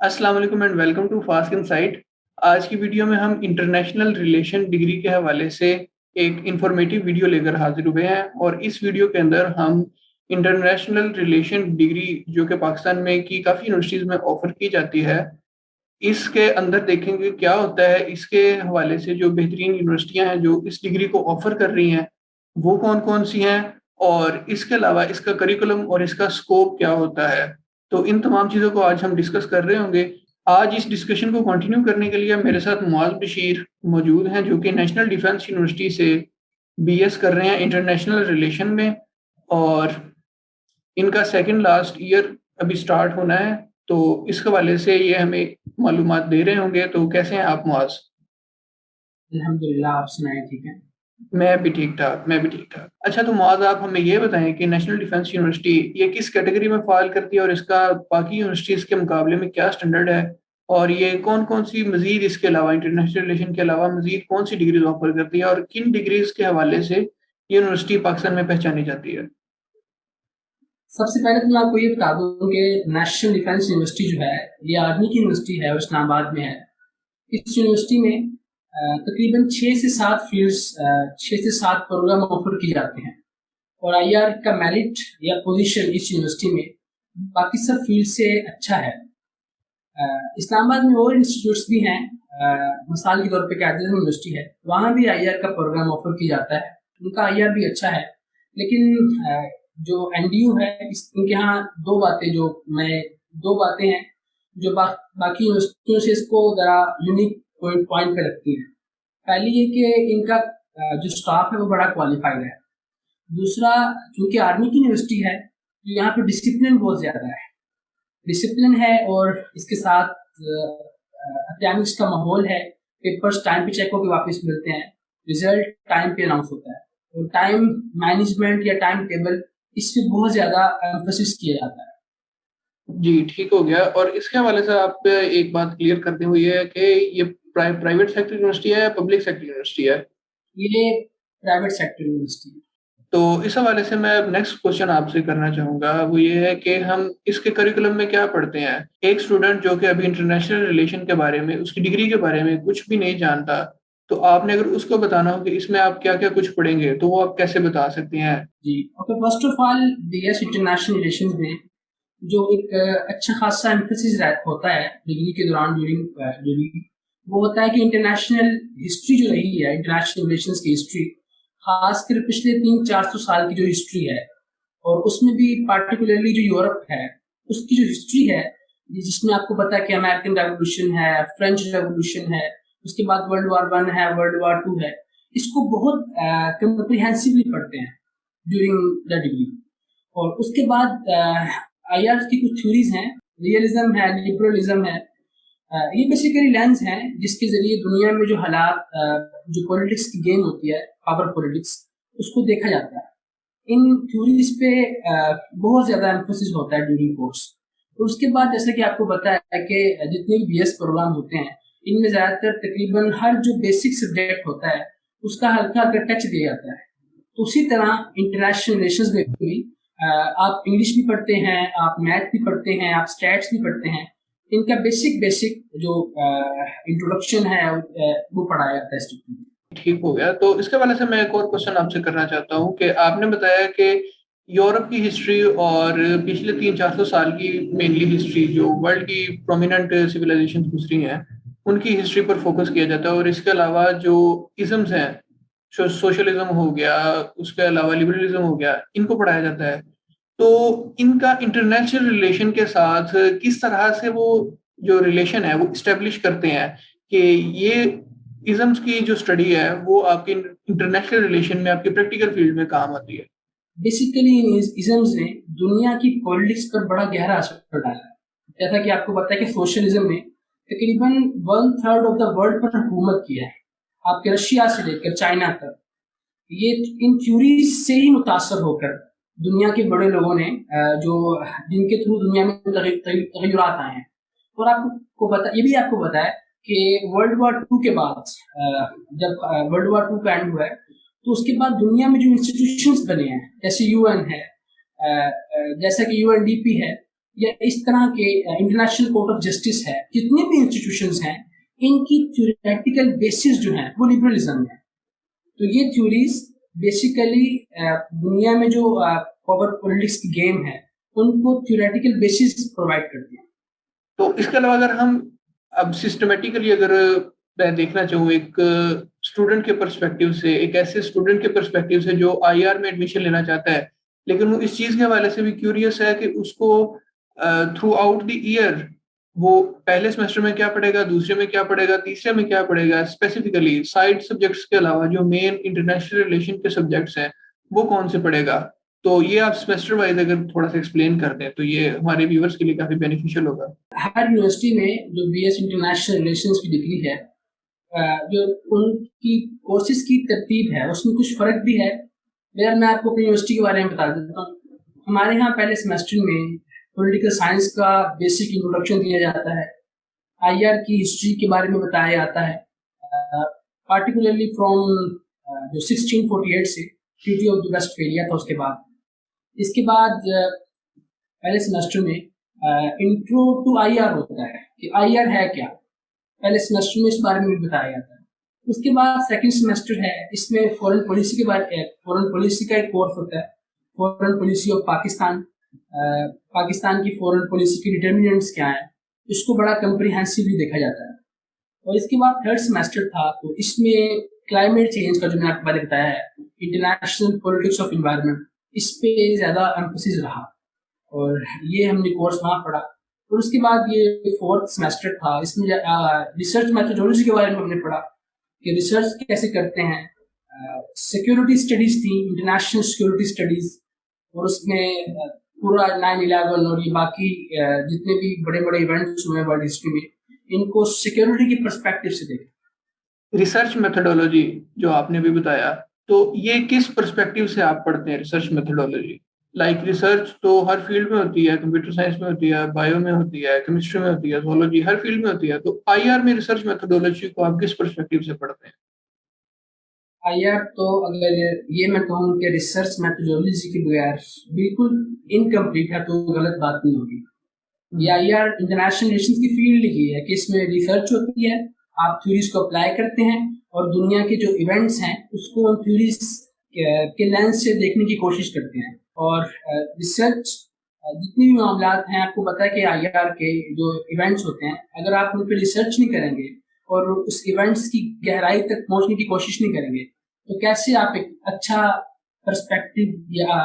अस्सलाम वालेकुम and welcome to fast insight. आज की वीडियो में हम इंटरनेशनल रिलेशन डिग्री के हवाले से एक इंफॉर्मेटिव वीडियो लेकर हाजिर हुए हैं और इस वीडियो के अंदर हम इंटरनेशनल रिलेशन डिग्री जो कि पाकिस्तान में की काफ़ी यूनिवर्सिटीज़ में ऑफ़र की जाती है, इसके अंदर देखेंगे क्या होता है। इसके हवाले से जो बेहतरीन यूनिवर्सिटियाँ हैं जो इस डिग्री को ऑफ़र कर रही हैं, वो कौन-कौन सी हैं और इसके अलावा इसका करिकुलम और इसका स्कोप क्या होता है। तो इन तमाम चीज़ों को आज हम डिस्कस कर रहे होंगे। आज इस डिस्कशन को कंटिन्यू करने के लिए मेरे साथ मुआज़ बशीर मौजूद हैं जो कि नेशनल डिफेंस यूनिवर्सिटी से बीएस कर रहे हैं इंटरनेशनल रिलेशन में और इनका सेकंड लास्ट ईयर अभी स्टार्ट होना है। तो इस हवाले से ये हमें मालूमात दे रहे होंगे। तो कैसे हैं आप मुआज़? अल्हम्दुलिल्लाह, आप सुनाएँ, ठीक है? मैं भी ठीक-ठाक। अच्छा, तो मुआज़ आप हमें ये बताएँ कि नेशनल डिफेंस यूनिवर्सिटी ये किस कैटेगरी में फ़ॉल करती है और इसका बाकी यूनिवर्सिटीज़ के मुकाबले में क्या स्टैंडर्ड है? और ये कौन-कौन सी मज़ीद इसके अलावा इंटरनेशनल रिलेशन के अलावा मज़ीद कौन-सी डिग्रीज़ ऑफ़र करती है और किन डिग्रीज़ के हवाले से ये यूनिवर्सिटी पाकिस्तान में पहचानी जाती है? सबसे पहले तो मैं आपको ये बता दूँ कि नेशनल डिफेंस यूनिवर्सिटी जो है, ये आर्मी की यूनिवर्सिटी है और इस्लामाबाद में है। इस यूनिवर्सिटी में तकरीबन 6 से 7 फ़ील्ड्स 6 से 7 प्रोग्राम ऑफ़र किए जाते हैं और आईआर का मेरिट या पोज़ीशन इस यूनिवर्सिटी में बाकी सब फ़ील्ड से अच्छा है। इस्लामाबाद में और इंस्टीट्यूट्स भी हैं, मिसाल के तौर पे कायदर यूनिवर्सिटी है, वहाँ भी आईआर का प्रोग्राम ऑफ़र किया जाता है। उनका आईआर भी अच्छा है, लेकिन जो एनडीयू है इनके यहाँ 2 बातें हैं जो बाकी यूनिवर्सिटियों से इसको ज़रा यूनिक पॉइंट पे रखती हैं। पहली ये कि इनका जो स्टाफ है वो बड़ा क्वालिफाइड है। दूसरा, चूँकि आर्मी की यूनिवर्सिटी है, तो यहाँ पे डिसिप्लिन बहुत ज़्यादा है। डिसिप्लिन है और इसके साथ एकेडमिक्स का माहौल है, पेपर्स टाइम पे चेक होके वापस मिलते हैं, रिजल्ट टाइम पे अनाउंस होता है और टाइम मैनेजमेंट या टाइम टेबल इस पे बहुत ज़्यादा एम्फेसिस किया जाता है। जी, ठीक हो गया। और इसके हवाले से आप एक बात क्लियर करनी हुई है कि ये प्राइवेट सेक्टर यूनिवर्सिटी है या पब्लिक सेक्टर यूनिवर्सिटी है? ये प्राइवेट सेक्टर यूनिवर्सिटी है। तो इस हवाले से मैं नेक्स्ट क्वेश्चन आपसे करना चाहूँगा, वो ये है कि हम इसके करिकुलम में क्या पढ़ते हैं? एक स्टूडेंट जो कि अभी इंटरनेशनल रिलेशन के बारे में, उसकी डिग्री के बारे में कुछ भी नहीं जानता, तो आपने अगर उसको बताना हो कि इसमें आप क्या-क्या कुछ पढ़ेंगे, तो वो आप कैसे बता सकती हैं? जी, okay, first of all BS international relations में जो एक अच्छा खासा एम्फेसिस होता है डिग्री के दौरान ड्यूरिंग डिग्री, वो होता है कि इंटरनेशनल हिस्ट्री जो रही है, इंटरनेशनल रिलेशंस की हिस्ट्री, खासकर पिछले 300-400 साल की जो हिस्ट्री है और उसमें भी पार्टिकुलरली जो यूरोप है, उसकी जो हिस्ट्री है, जिसमें आपको पता है कि अमेरिकन रेवोल्यूशन है, फ्रेंच रेवोल्यूशन है, उसके बाद वर्ल्ड वॉर 1 है, वर्ल्ड वॉर 2 है, इसको बहुत कम्प्रिहेंसिवली पढ़ते हैं ड्यूरिंग द डिग्री। और उसके बाद आईआर की कुछ थ्योरीज हैं, रियलिज्म है, लिबरलिज्म है। ये बेसिकली लेंस हैं जिसके जरिए दुनिया में जो हालात, जो पॉलिटिक्स की गेम होती है, पावर पॉलिटिक्स, उसको देखा जाता है। इन थ्योरीज पे बहुत ज़्यादा एम्फोसिस होता है ड्यूरिंग कोर्स। तो उसके बाद जैसा कि आपको पता है कि जितने भी बीएस प्रोग्राम होते हैं, इनमें ज़्यादातर तकरीबन हर जो बेसिक सब्जेक्ट होता है, उसका हल्का-हल्का टच दिया जाता है। तो उसी तरह इंटरनेशनल रिलेशंस में भी आप इंग्लिश भी पढ़ते हैं, आप मैथ भी पढ़ते हैं, आप स्टैट्स भी पढ़ते हैं। इनका बेसिक जो इंट्रोडक्शन है वो पढ़ाया जाता है स्टूडेंट को। ठीक हो गया। तो इसके हवाले से मैं एक और क्वेश्चन आपसे करना चाहता हूँ कि आपने बताया कि यूरोप की हिस्ट्री और पिछले 300-400 साल की मेनली हिस्ट्री जो वर्ल्ड की प्रोमिनेंट सिविलाइजेशंस गुज़री हैं, उनकी हिस्ट्री पर फ़ोकस किया जाता है और इसके अलावा जो इज़म्स हैं, सोशलिज़्म हो गया, उसके अलावा लिबरलिज़्म हो गया, इनको पढ़ाया जाता है। तो इनका इंटरनेशनल रिलेशन के साथ किस तरह से वो जो रिलेशन है वो एस्टेब्लिश करते हैं कि ये इज़म्स की जो स्टडी है वो आपके इंटरनेशनल रिलेशन में आपके प्रैक्टिकल फील्ड में काम आती है। बेसिकली इन इज़म्स ने दुनिया की पॉलिटिक्स पर बड़ा गहरा असर डाला है। जैसा कि आपको पता है कि सोशलिज्म ने तकरीबन 1/3 ऑफ द वर्ल्ड पर हुकूमत की है, आपके रशिया से लेकर चाइना तक। ये इन थ्योरीज से ही मुतासर होकर दुनिया के बड़े लोगों ने जो जिनके थ्रू दुनिया में तगय्युरात आए हैं। और ये भी आपको पता है कि वर्ल्ड वॉर 2 के बाद, जब वर्ल्ड वॉर 2 का एंड हुआ है, तो उसके बाद दुनिया में जो इंस्टीट्यूशंस बने हैं, जैसे यूएन है, जैसा कि यूएनडीपी है, या इस तरह के इंटरनेशनल कोर्ट ऑफ जस्टिस है, जितने भी इंस्टीट्यूशंस हैं, इनकी थ्योरेटिकल बेसिस जो है वो लिबरलिज्म है। तो ये थ्योरीज बेसिकली दुनिया में जो पावर पॉलिटिक्स की गेम है उनको थ्योरेटिकल बेसिस प्रोवाइड करती है। तो इसके अलावा अगर हम अब सिस्टमेटिकली अगर मैं देखना चाहूँ एक स्टूडेंट के पर्सपेक्टिव से, एक ऐसे स्टूडेंट के पर्सपेक्टिव से जो आईआर में एडमिशन लेना चाहता है, लेकिन वो इस चीज़ के हवाले से भी क्यूरियस है कि उसको थ्रू आउट द ईयर वो पहले सेमेस्टर में क्या पढ़ेगा, दूसरे में क्या पढ़ेगा, तीसरे में क्या पढ़ेगा, स्पेसिफिकली साइड सब्जेक्ट्स के अलावा जो मेन इंटरनेशनल रिलेशन के सब्जेक्ट्स हैं, वो कौन से पढ़ेगा? तो ये आप सेमेस्टर वाइज अगर थोड़ा सा एक्सप्लेन कर दें, तो ये हमारे व्यूअर्स के लिए काफ़ी बेनिफिशियल होगा। हर यूनिवर्सिटी में जो बीएस इंटरनेशनल रिलेशंस की डिग्री है, जो उनकी कोर्सेज की तरतीब है, उसमें कुछ फ़र्क भी है। अगर मैं आपको अपनी यूनिवर्सिटी के बारे में बता देता हूँ, हमारे यहाँ पहले सेमेस्टर में पॉलिटिकल साइंस का बेसिक इंट्रोडक्शन दिया जाता है, आईआर की हिस्ट्री के बारे में बताया जाता है, पार्टिकुलरली फ्रॉम जो 1648 से ट्रीटी ऑफ द वेस्टफेलिया था उसके बाद। इसके बाद पहले सेमेस्टर में इंट्रो टू आईआर होता है कि आईआर है क्या, पहले सेमेस्टर में इस बारे में भी बताया जाता है। उसके बाद सेकंड सेमेस्टर है, इसमें फॉरेन पॉलिसी के बारे फॉरेन पॉलिसी का एक कोर्स होता है, foreign policy of Pakistan, Pakistan की फॉरेन पॉलिसी के डिटर्मिनेंट्स क्या हैं, इसको बड़ा कंप्रिहेंसिवली देखा जाता है। और इसके बाद थर्ड सेमेस्टर था, तो इसमें क्लाइमेट चेंज का जो मैंने आपको पहले बताया है, इंटरनेशनल पॉलिटिक्स ऑफ एनवायरनमेंट, इस पे ज़्यादा एम्फोसिस रहा और ये हमने कोर्स वहाँ पढ़ा। और उसके बाद ये फोर्थ सेमेस्टर था, इसमें रिसर्च मैथोडोलॉजी के बारे में हमने पढ़ा कि रिसर्च कैसे करते हैं। सिक्योरिटी स्टडीज़ थी, इंटरनेशनल सिक्योरिटी स्टडीज़, और उसमें पूरा 9/11 और ये बाकी जितने भी बड़े बड़े इवेंट्स हुए वर्ल्ड हिस्ट्री में, इनको सिक्योरिटी की पर्सपेक्टिव से देखा। रिसर्च मेथोडोलॉजी जो आपने भी बताया, तो ये किस पर्सपेक्टिव से आप पढ़ते हैं रिसर्च मेथोडोलॉजी? लाइक रिसर्च तो हर फील्ड में होती है, कंप्यूटर साइंस में होती है, बायो में होती है, केमिस्ट्री में होती है, ज़ूलॉजी, हर फील्ड में होती है। तो आईआर में रिसर्च मेथोडोलॉजी को आप किस पर्सपेक्टिव से पढ़ते हैं? आईआर तो अगर ये मैं कहूँ कि रिसर्च मेथोडोलॉजी के बगैर बिल्कुल इनकम्प्लीट है तो गलत बात नहीं होगी। ये आईआर इंटरनेशनल रिलेशंस की फील्ड ही है कि इसमें रिसर्च होती है, आप थ्योरीज को अप्लाई करते हैं और दुनिया के जो इवेंट्स हैं उसको उन थ्योरीज के लेंस से देखने की कोशिश करते हैं। और रिसर्च जितनी भी मामलात हैं, आपको पता है कि आईआर के जो इवेंट्स होते हैं, अगर आप उन पर रिसर्च नहीं करेंगे और उस इवेंट्स की गहराई तक पहुंचने की कोशिश नहीं करेंगे, तो कैसे आप एक अच्छा पर्सपेक्टिव या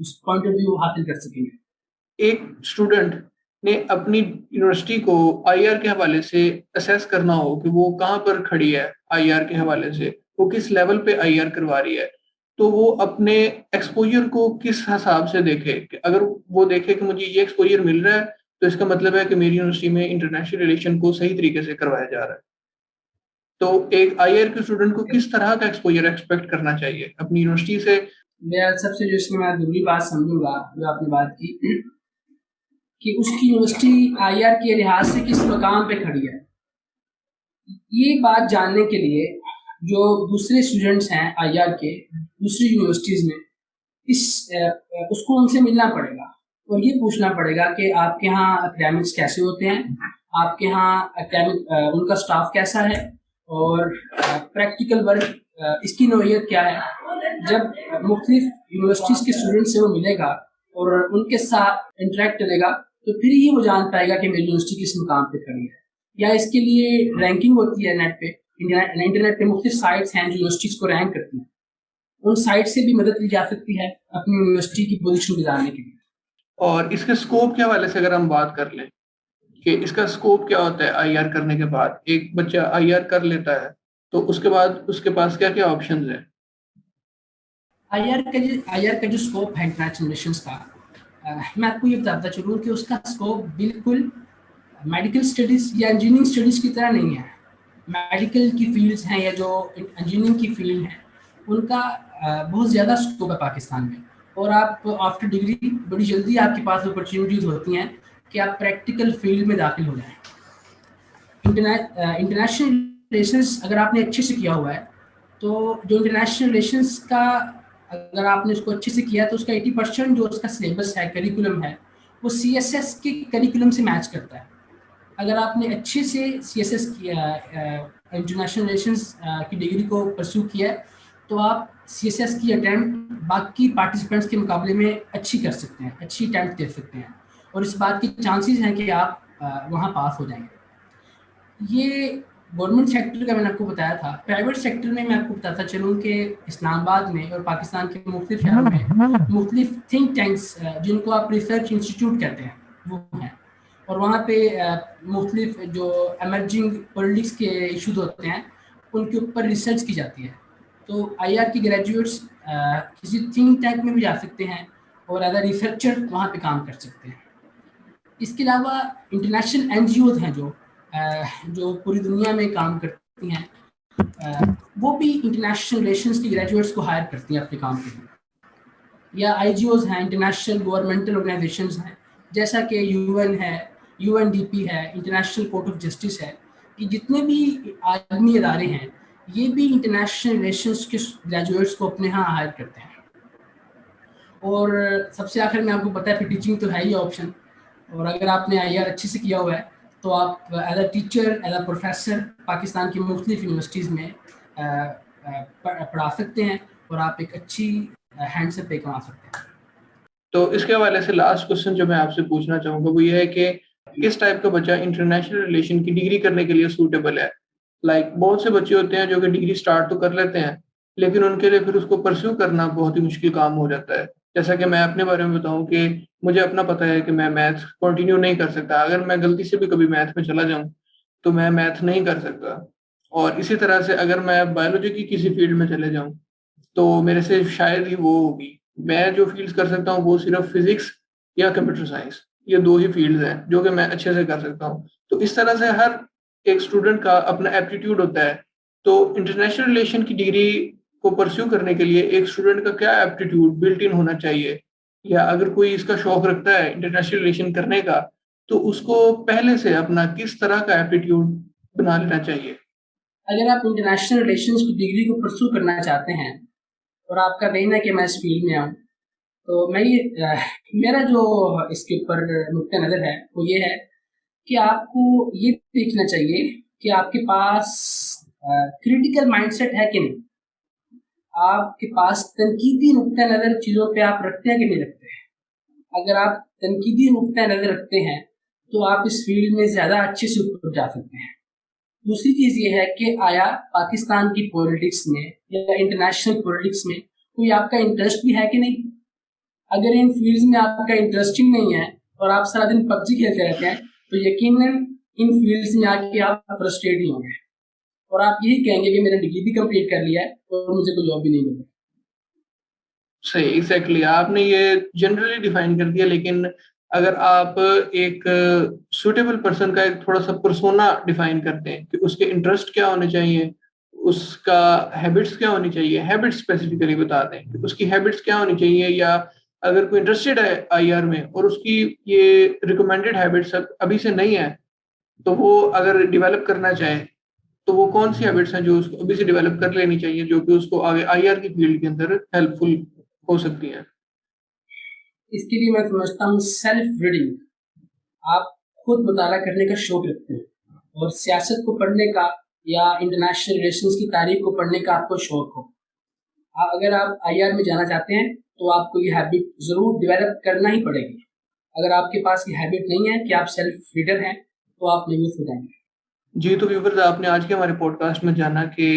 उस पॉइंट ऑफ व्यू हासिल कर सकेंगे। एक स्टूडेंट ने अपनी यूनिवर्सिटी को आईआर के हवाले से असेस करना हो कि वो कहाँ पर खड़ी है आईआर के हवाले से, वो किस लेवल पे आईआर करवा रही है, तो वो अपने एक्सपोजर को किस हिसाब से देखे कि अगर वो देखे कि मुझे ये एक्सपोजर मिल रहा है तो इसका मतलब है कि मेरी यूनिवर्सिटी में इंटरनेशनल रिलेशन को सही तरीके से करवाया जा रहा है। तो एक आईआर के स्टूडेंट को किस तरह का एक्सपोजर एक्सपेक्ट करना चाहिए अपनी यूनिवर्सिटी से? मैं सबसे जो इसमें मैं जरूरी बात समझूंगा जो आपने बात की कि उसकी यूनिवर्सिटी आईआर के लिहाज से किस मकाम पे खड़ी है। ये बात जानने के लिए जो दूसरे स्टूडेंट्स हैं आईआर के दूसरी यूनिवर्सिटीज़ में, उसको उनसे मिलना पड़ेगा और ये पूछना पड़ेगा कि आपके यहाँ एकेडमिक्स कैसे होते हैं, आपके यहाँ एकेडमिक उनका स्टाफ कैसा है और प्रैक्टिकल वर्क इसकी नौइयत क्या है। जब मुख्तलिफ यूनिवर्सिटीज़ के स्टूडेंट से वो मिलेगा और उनके साथ इंटरेक्ट करेगा तो फिर ही वो जान पाएगा कि मेरी यूनिवर्सिटी किस मुकाम पे खड़ी है। या इसके लिए रैंकिंग होती है नेट पे, इंटरनेट पे मुख्तलिफ साइट्स हैं जो यूनिवर्सिटीज़ को रैंक करती हैं, उन साइट से भी मदद ली जा सकती है अपनी यूनिवर्सिटी की पोजीशन गुजारने के लिए। और इसके स्कोप के हवाले से अगर हम बात कर लें कि इसका स्कोप क्या होता है आईआर करने के बाद, एक बच्चा आईआर कर लेता है तो उसके बाद उसके पास क्या क्या ऑप्शंस हैं? आईआर का जो स्कोप है इंटरनेशनल रिलेशंस का, मैं आपको ये बताता चलूँ कि उसका स्कोप बिल्कुल मेडिकल स्टडीज़ या इंजीनियरिंग स्टडीज़ की तरह नहीं है। मेडिकल की फील्ड्स हैं या जो इंजीनियरिंग की फील्ड है उनका बहुत ज़्यादा स्कोप है पाकिस्तान में, और आप आफ्टर डिग्री बड़ी जल्दी आपके पास अपॉर्चुनिटीज़ होती हैं कि आप प्रैक्टिकल फील्ड में दाखिल हो जाएँ। इंटरनेशनल रिलेशंस अगर आपने अच्छे से किया हुआ है तो जो इंटरनेशनल रिलेशंस का अगर आपने उसको अच्छे से किया तो उसका 80% जो उसका सिलेबस है, करिकुलम है, वो CSS के करिकुलम से मैच करता है। अगर आपने अच्छे से CSS किया, इंटरनेशनल रिलेशंस की डिग्री को परस्यू किया है, तो आप CSS की अटैम्प्ट बाकी पार्टिसिपेंट्स के मुकाबले में अच्छी कर सकते हैं, अच्छी अटैम्प्ट दे सकते हैं, और इस बात की चांसेस हैं कि आप वहाँ पास हो जाएंगे। ये गवर्नमेंट सेक्टर का मैंने आपको बताया था। प्राइवेट सेक्टर में मैं आपको बताता चलूँ कि इस्लामाबाद में और पाकिस्तान के मुख्तलिफ शहरों में मुख्तलिफ थिंक टैंक्स, जिनको आप रिसर्च इंस्टीट्यूट कहते हैं, वो हैं। और वहाँ पे मुख्तलिफ जो एमर्जिंग पॉलिटिक्स के इशूज होते हैं, उनके ऊपर रिसर्च की जाती है। तो IR की ग्रेजुएट्स किसी थिंक टैंक में भी जा सकते हैं और एज अ रिसर्चर वहाँ पे काम कर सकते हैं। इसके अलावा इंटरनेशनल NGOs हैं जो पूरी दुनिया में काम करती हैं, वो भी इंटरनेशनल रिलेशंस की ग्रेजुएट्स को हायर करती हैं अपने काम के लिए। या IGOs हैं, इंटरनेशनल गवर्नमेंटल ऑर्गेनाइजेशंस हैं, जैसा कि UN है, UNDP है, इंटरनेशनल कोर्ट ऑफ जस्टिस है। कि जितने भी आदमी इदारे हैं, ये भी इंटरनेशनल रिलेशंस के ग्रेजुएट्स को अपने यहाँ हायर करते हैं। और सबसे आखिर में आपको पता है कि टीचिंग तो है ही ऑप्शन, और अगर आपने IR अच्छे से किया हुआ है तो आप as a teacher, as a professor Pakistan की मुख्तलिफ यूनिवर्सिटीज़ में पढ़ा सकते हैं, और आप एक अच्छी हैंडसम पे कमा सकते हैं। तो इसके हवाले से लास्ट क्वेश्चन जो मैं आपसे पूछना चाहूँगा वो ये है कि किस टाइप का बच्चा इंटरनेशनल रिलेशन की डिग्री करने के लिए सूटेबल है? बहुत से बच्चे होते हैं जो कि डिग्री स्टार्ट तो कर लेते हैं, लेकिन उनके लिए फिर उसको परस्यू करना बहुत ही मुश्किल काम हो जाता है। जैसा कि मैं अपने बारे में बताऊँ कि मुझे अपना पता है कि मैं मैथ्स कंटिन्यू नहीं कर सकता। अगर मैं गलती से भी कभी मैथ में चला जाऊँ, तो मैं मैथ नहीं कर सकता। और इसी तरह से अगर मैं बायोलॉजी की किसी फील्ड में चले जाऊँ, तो मेरे से शायद ही वो होगी। मैं जो फ़ील्ड्स कर सकता हूँ वो सिर्फ़ फ़िज़िक्स या कंप्यूटर साइंस, ये 2 ही फ़ील्ड्स हैं जो कि मैं अच्छे से कर सकता हूँ। तो इस तरह से हर एक स्टूडेंट का अपना एप्टीट्यूड होता है। तो इंटरनेशनल रिलेशन की डिग्री को परस्यू करने के लिए एक स्टूडेंट का क्या एप्टीट्यूड बिल्ट इन होना चाहिए? या अगर कोई इसका शौक रखता है इंटरनेशनल रिलेशन करने का, तो उसको पहले से अपना किस तरह का एप्टीट्यूड बना लेना चाहिए? अगर आप इंटरनेशनल रिलेशंस की डिग्री को परस्यू करना चाहते हैं और आपका एम है कि मैं इस फील्ड में आऊँ, तो मेरा जो इसके ऊपर नुक्ता नज़र है वो ये है कि आपको ये देखना चाहिए कि आपके पास क्रिटिकल माइंडसेट है कि नहीं। आपके पास तनकीदी नुक्ता नज़र चीज़ों पे आप रखते हैं कि नहीं रखते हैं। अगर आप तनकीदी नुक्ता नज़र रखते हैं तो आप इस फील्ड में ज़्यादा अच्छे से ऊपर जा सकते हैं। दूसरी चीज़ ये है कि आया पाकिस्तान की पॉलिटिक्स में या इंटरनेशनल पॉलिटिक्स में कोई आपका इंटरेस्ट भी है कि नहीं। अगर इन फील्ड्स में आपका इंटरेस्टिंग नहीं है और आप सारा दिन PUBG खेलते रहते हैं, तो यकीनन इन फील्ड्स में आके आप फ्रस्ट्रेट ही होंगे और आप यही कहेंगे कि मैंने डिग्री भी कंप्लीट कर लिया है और मुझे कोई जॉब भी नहीं मिल रही। सही, एग्ज़ैक्टली आपने ये जनरली डिफाइन कर दिया, लेकिन अगर आप एक सूटेबल पर्सन का एक थोड़ा-सा पर्सोना डिफाइन करते हैं कि उसके इंटरेस्ट क्या होने चाहिए, उसका हैबिट्स क्या होनी चाहिए, हैबिट्स स्पेसिफिकली बता दें कि उसकी हैबिट्स क्या होनी चाहिए, या अगर कोई इंटरेस्टेड है आईआर में और उसकी ये रिकमेंडेड हैबिट्स अभी से नहीं है, तो वो अगर डेवलप करना चाहे, तो वो कौन-सी हैबिट्स हैं जो उसको अभी से डेवलप कर लेनी चाहिए, जो कि उसको आगे आईआर की फील्ड के अंदर हेल्पफुल हो सकती हैं? इसके लिए मैं समझता हूँ सेल्फ रीडिंग। आप खुद मुताला करने का शौक रखते हैं और सियासत को पढ़ने का या इंटरनेशनल रिलेशंस की तारीख को पढ़ने का आपको शौक हो। अगर आप IR में जाना चाहते हैं तो आपको ये हैबिट ज़रूर डेवलप करना ही पड़ेगी। अगर आपके पास ये हैबिट नहीं है कि आप सेल्फ रीडर हैं, तो आप मायूस हो जाएँगे। जी, तो व्यूअर्स आपने आज के हमारे पॉडकास्ट में जाना कि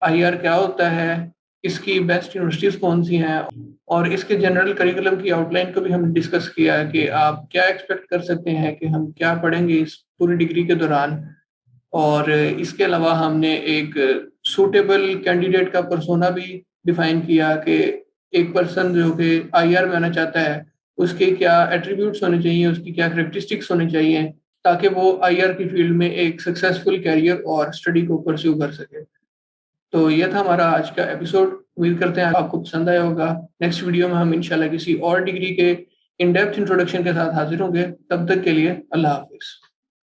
आईआर क्या होता है, इसकी बेस्ट यूनिवर्सिटीज़ कौन-सी हैं और इसके जनरल करिकुलम की आउटलाइन को भी हमने डिस्कस किया है कि आप क्या एक्सपेक्ट कर सकते हैं कि हम क्या पढ़ेंगे इस पूरी डिग्री के दौरान। और इसके अलावा हमने एक सूटेबल कैंडिडेट का पर्सोना भी डिफाइन किया कि एक पर्सन जो कि आईआर में आना चाहता है, उसके क्या एट्रिब्यूट्स होने चाहिए, उसकी क्या कैरेक्टरिस्टिक्स होनी चाहिए, ताकि वो आईआर की फील्ड में एक सक्सेसफुल करियर और स्टडी को परस्यू कर सके। तो ये था हमारा आज का एपिसोड। उम्मीद करते हैं आपको पसंद आया होगा। नेक्स्ट वीडियो में हम इंशाल्लाह किसी और डिग्री के इन डेप्थ इंट्रोडक्शन के साथ हाज़िर होंगे। तब तक के लिए अल्लाह हाफ़िज़।